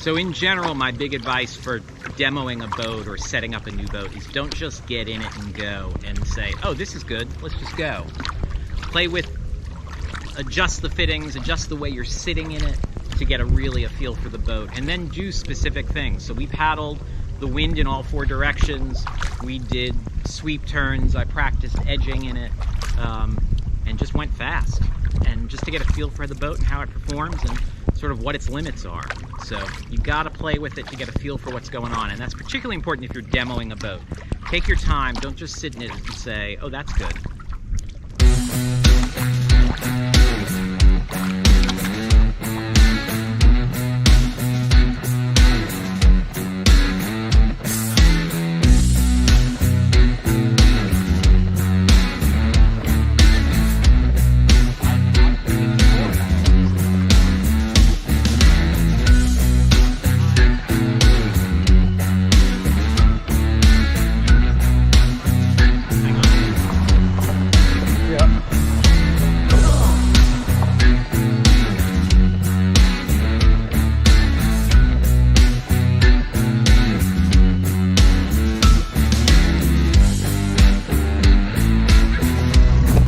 So in general, my big advice for demoing a boat or setting up a new boat is don't just get in it and go and say, oh, this is good, let's just go. Play with, adjust the fittings, adjust the way you're sitting in it to get really a feel for the boat, and then do specific things. So we paddled the wind in all 4 directions, we did sweep turns, I practiced edging in it, and just went fast. And just to get a feel for the boat and how it performs and sort of what its limits are. So you gotta play with it to get a feel for what's going on, and that's particularly important if you're demoing a boat. Take your time, don't just sit in it and say, oh, that's good.